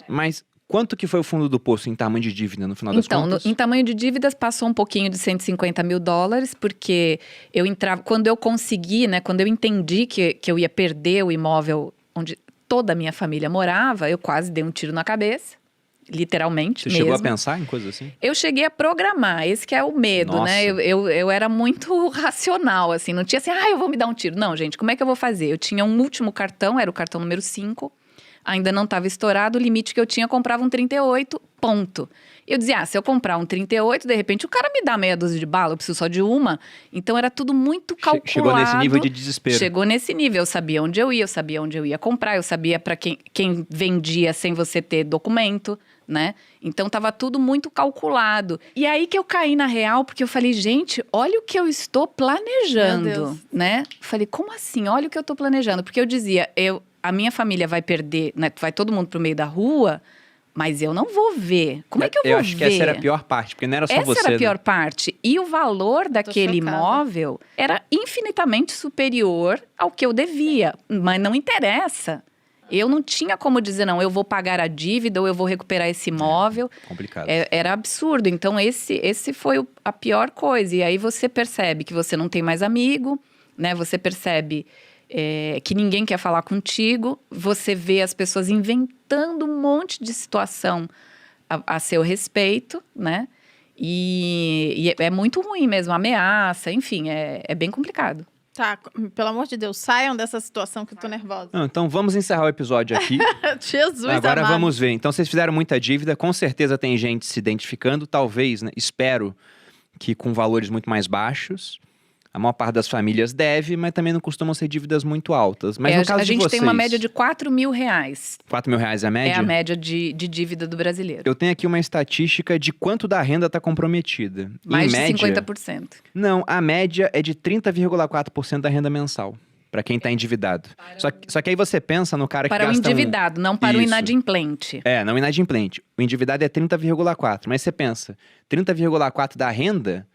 Mas quanto que foi o fundo do poço em tamanho de dívida no final das contas? Em tamanho de dívidas passou um pouquinho de $150 mil, porque eu entrava... Quando eu consegui, né? Quando eu entendi que eu ia perder o imóvel onde toda a minha família morava, eu quase dei um tiro na cabeça. Literalmente mesmo. Você chegou a pensar em coisas assim? Eu cheguei a programar, esse que é o medo, Nossa. né? Eu era muito racional, assim, não tinha assim, eu vou me dar um tiro. Não, gente, como é que eu vou fazer? Eu tinha um último cartão, era o cartão número 5, ainda não estava estourado, o limite que eu tinha, eu comprava um 38, ponto. Eu dizia, se eu comprar um 38, de repente o cara me dá meia dúzia de bala, eu preciso só de uma. Então era tudo muito calculado. Chegou nesse nível de desespero. Chegou nesse nível, eu sabia onde eu sabia onde eu ia comprar, eu sabia para quem vendia sem você ter documento, né? Então tava tudo muito calculado. E aí que eu caí na real, porque eu falei, gente, olha o que eu estou planejando, né? Falei, como assim? Olha o que eu estou planejando. Porque eu dizia, a minha família vai perder, né? Vai todo mundo pro meio da rua, mas eu não vou ver. Como é que eu vou ver? Eu acho que essa era a pior parte, porque não era só você. Essa era a pior parte. E o valor daquele imóvel era infinitamente superior ao que eu devia. Mas não interessa. Eu não tinha como dizer, não, eu vou pagar a dívida ou eu vou recuperar esse imóvel. Complicado. Era absurdo. Então, esse foi a pior coisa. E aí você percebe que você não tem mais amigo, né? Você percebe que ninguém quer falar contigo. Você vê as pessoas inventando um monte de situação a seu respeito, né? E é muito ruim mesmo, ameaça, enfim, é bem complicado. Tá, pelo amor de Deus, saiam dessa situação que eu tô nervosa. Não, então vamos encerrar o episódio aqui. Jesus Agora amado. vamos ver. Então vocês fizeram muita dívida, com certeza tem gente se identificando, talvez, né? Espero que com valores muito mais baixos. A maior parte das famílias deve, mas também não costumam ser dívidas muito altas. Mas no caso a gente de vocês, tem uma média de R$4 mil. R$4 mil é a média? É a média de dívida do brasileiro. Eu tenho aqui uma estatística de quanto da renda está comprometida. Mais em de média, 50%. Não, a média é de 30,4% da renda mensal. Para quem está endividado. Só que aí você pensa no cara que para gasta o endividado, não para o Isso. inadimplente. Não inadimplente. O endividado é 30,4%. Mas você pensa, 30,4% da renda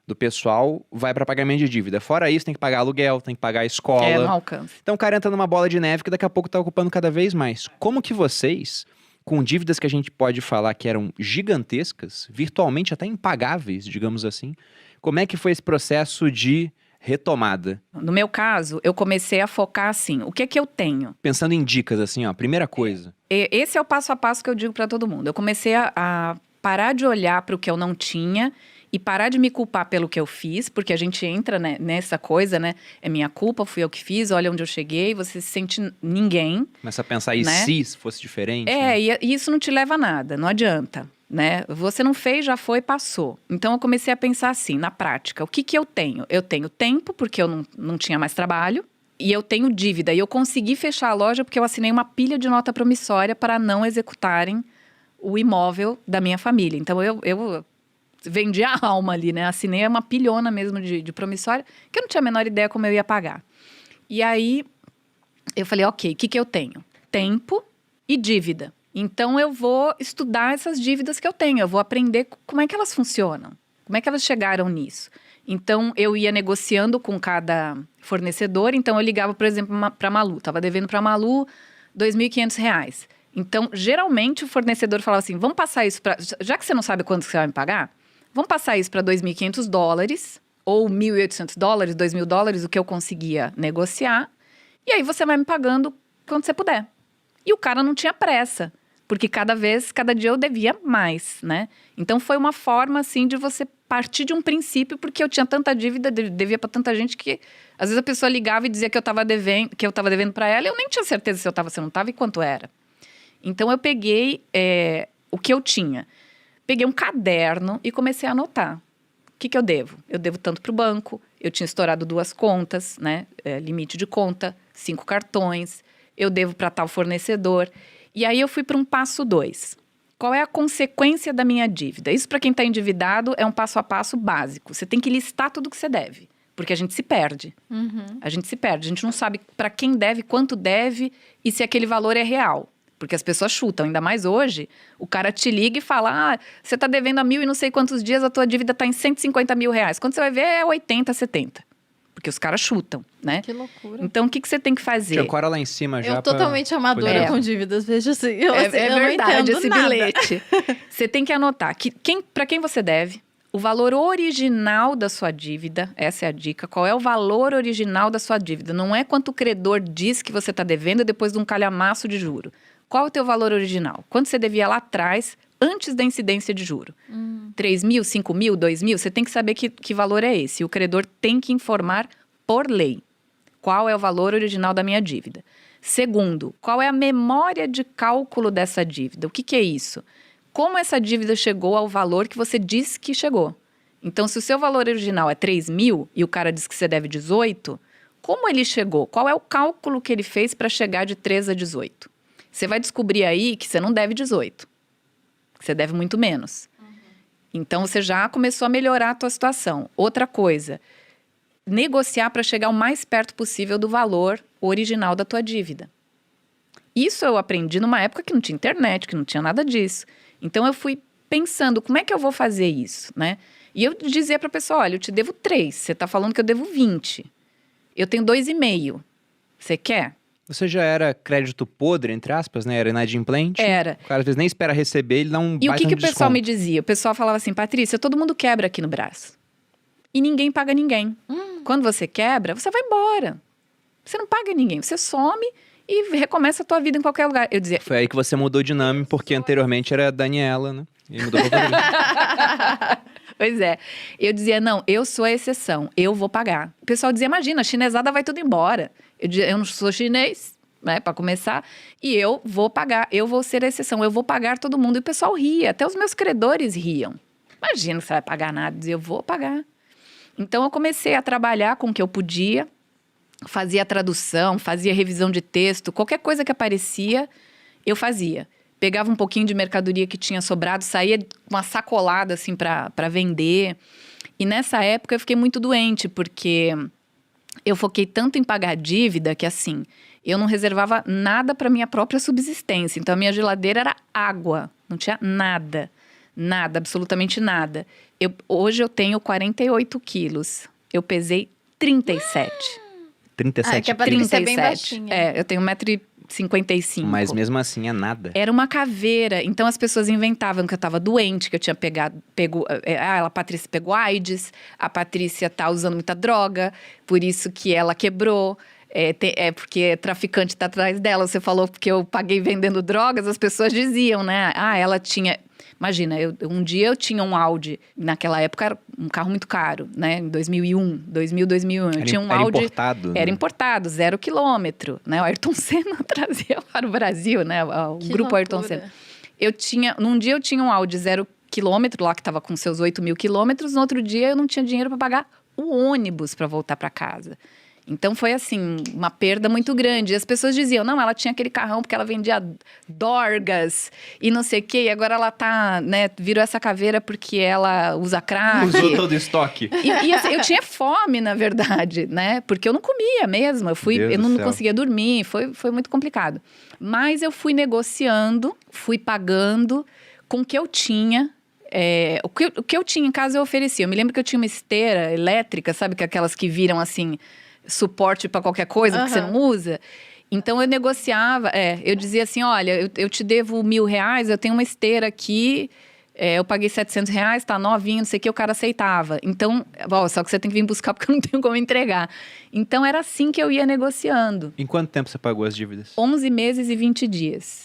do pessoal vai para pagamento de dívida. Fora isso, tem que pagar aluguel, tem que pagar a escola. Não alcança. Então o cara entra numa bola de neve que daqui a pouco está ocupando cada vez mais. Como que vocês, com dívidas que a gente pode falar que eram gigantescas, virtualmente até impagáveis, digamos assim, como é que foi esse processo de retomada? No meu caso, eu comecei a focar assim, o que é que eu tenho? Pensando em dicas, assim, ó, primeira coisa. Esse é o passo a passo que eu digo para todo mundo. Eu comecei a parar de olhar para o que eu não tinha e parar de me culpar pelo que eu fiz, porque a gente entra, né, nessa coisa, né? É minha culpa, fui eu que fiz, olha onde eu cheguei, você se sente ninguém. Começa a pensar, e né? se fosse diferente? Né? E isso não te leva a nada, não adianta, né? Você não fez, já foi, passou. Então eu comecei a pensar assim, na prática, o que eu tenho? Eu tenho tempo, porque eu não tinha mais trabalho, e eu tenho dívida. E eu consegui fechar a loja porque eu assinei uma pilha de nota promissória para não executarem o imóvel da minha família. Então eu vendi a alma ali, né? Assinei uma pilhona mesmo de promissória, que eu não tinha a menor ideia como eu ia pagar. E aí, eu falei, ok, o que eu tenho? Tempo e dívida. Então, eu vou estudar essas dívidas que eu tenho. Eu vou aprender como é que elas funcionam. Como é que elas chegaram nisso. Então, eu ia negociando com cada fornecedor. Então, eu ligava, por exemplo, para a Malu. Estava devendo para a Malu R$2.500. Então, geralmente, o fornecedor falava assim, vamos passar isso para... Já que você não sabe quanto você vai me pagar, vamos passar isso para $2.500 ou $1.800, $2.000, o que eu conseguia negociar. E aí você vai me pagando quando você puder. E o cara não tinha pressa, porque cada dia eu devia mais, né? Então foi uma forma, assim, de você partir de um princípio, porque eu tinha tanta dívida, devia para tanta gente que... Às vezes a pessoa ligava e dizia que eu estava devendo para ela, e eu nem tinha certeza se eu estava, se eu não estava e quanto era. Então eu peguei o que eu tinha. Peguei um caderno e comecei a anotar. O que eu devo? Eu devo tanto para o banco, eu tinha estourado 2 contas, né? Limite de conta, 5 cartões, eu devo para tal fornecedor. E aí eu fui para um passo 2. Qual é a consequência da minha dívida? Isso para quem está endividado é um passo a passo básico. Você tem que listar tudo que você deve, porque a gente se perde. A gente se perde, a gente não sabe para quem deve, quanto deve e se aquele valor é real. Porque as pessoas chutam, ainda mais hoje, o cara te liga e fala, você tá devendo a 1.000 e não sei quantos dias, a tua dívida tá em R$150 mil. Quando você vai ver, é 80, 70. porque os caras chutam, né? Que loucura. Então, o que você tem que fazer? Tinha cora lá em cima já Eu totalmente amadora É. com dívidas, veja assim. Eu, É, assim, é eu verdade não entendo esse nada. bilhete. Você tem que anotar para quem você deve, o valor original da sua dívida, essa é a dica. Qual é o valor original da sua dívida? Não é quanto o credor diz que você está devendo depois de um calhamaço de juro. Qual é o teu valor original? Quanto você devia lá atrás, antes da incidência de juro? 3 mil, 5 mil, 2 mil? Você tem que saber que valor é esse. O credor tem que informar por lei qual é o valor original da minha dívida. Segundo, qual é a memória de cálculo dessa dívida? O que é isso? Como essa dívida chegou ao valor que você disse que chegou? Então, se o seu valor original é 3 mil e o cara diz que você deve 18, como ele chegou? Qual é o cálculo que ele fez para chegar de 3 a 18? Você vai descobrir aí que você não deve 18. Que você deve muito menos. Então, você já começou a melhorar a tua situação. Outra coisa, negociar para chegar o mais perto possível do valor original da tua dívida. Isso eu aprendi numa época que não tinha internet, que não tinha nada disso. Então, eu fui pensando, como é que eu vou fazer isso, né? E eu dizia para a pessoa, olha, eu te devo 3, você está falando que eu devo 20. Eu tenho 2,5. Você quer? Você já era crédito podre, entre aspas, né? Era inadimplente. Era. O cara às vezes nem espera receber, ele dá um E o baita que no o pessoal me desconto. dizia? O pessoal falava assim, Patrícia, todo mundo quebra aqui no Brás. E ninguém paga ninguém. Quando você quebra, você vai embora. Você não paga ninguém, você some e recomeça a tua vida em qualquer lugar. Eu dizia, Foi aí que você mudou de nome, porque anteriormente era Daniela, né? E mudou pra Patrícia. pois é. Eu dizia, não, eu sou a exceção, eu vou pagar. O pessoal dizia, imagina, a chinesada vai tudo embora. Eu dizia, eu não sou chinês, né, para começar, e eu vou pagar, eu vou ser a exceção, eu vou pagar todo mundo. E o pessoal ria, até os meus credores riam. Imagina, você vai pagar nada. Eu dizia, eu vou pagar. Então, eu comecei a trabalhar com o que eu podia, fazia tradução, fazia revisão de texto, qualquer coisa que aparecia, eu fazia. Pegava um pouquinho de mercadoria que tinha sobrado, saía com uma sacolada, assim, para vender. E nessa época eu fiquei muito doente, porque eu foquei tanto em pagar dívida que, assim, eu não reservava nada para minha própria subsistência. Então, a minha geladeira era água, não tinha nada. Nada, absolutamente nada. Hoje eu tenho 48 quilos. Eu pesei 37. 37 que a Patrícia é bem 37. baixinha. É, eu tenho 1,55 m. Mas mesmo assim é nada. Era uma caveira. Então as pessoas inventavam que eu estava doente, que eu tinha a Patrícia pegou AIDS, a Patrícia tá usando muita droga, por isso que ela quebrou. Porque traficante tá atrás dela. Você falou porque eu paguei vendendo drogas, as pessoas diziam, né? Ela tinha... Imagina, um dia eu tinha um Audi, naquela época era um carro muito caro, né? Em 2001, 2001. Eu tinha um Era Audi... importado, né? Era importado, 0 quilômetro, né? O Ayrton Senna trazia para o Brasil, né? O Que grupo Ayrton loucura. Senna. Num dia eu tinha um Audi 0 quilômetro, lá que estava com seus 8 mil quilômetros. No outro dia eu não tinha dinheiro para pagar o ônibus para voltar para casa. Então, foi assim, uma perda muito grande. E as pessoas diziam, não, ela tinha aquele carrão porque ela vendia dorgas e não sei o quê. E agora ela tá, né, virou essa caveira porque ela usa crack. Usou todo o estoque. E assim, eu tinha fome, na verdade, né? Porque eu não comia mesmo. Deus Eu do não céu. conseguia dormir, foi muito complicado. Mas eu fui negociando, fui pagando com o que eu tinha. O que eu tinha em casa eu oferecia. Eu me lembro que eu tinha uma esteira elétrica, sabe? Que aquelas que viram assim... suporte para qualquer coisa que você não usa. Então, eu negociava, eu dizia assim, olha, eu te devo R$1.000, eu tenho uma esteira aqui, eu paguei R$700, tá novinho, não sei o que, o cara aceitava. Então, só que você tem que vir buscar porque eu não tenho como entregar. Então, era assim que eu ia negociando. Em quanto tempo você pagou as dívidas? 11 meses e 20 dias.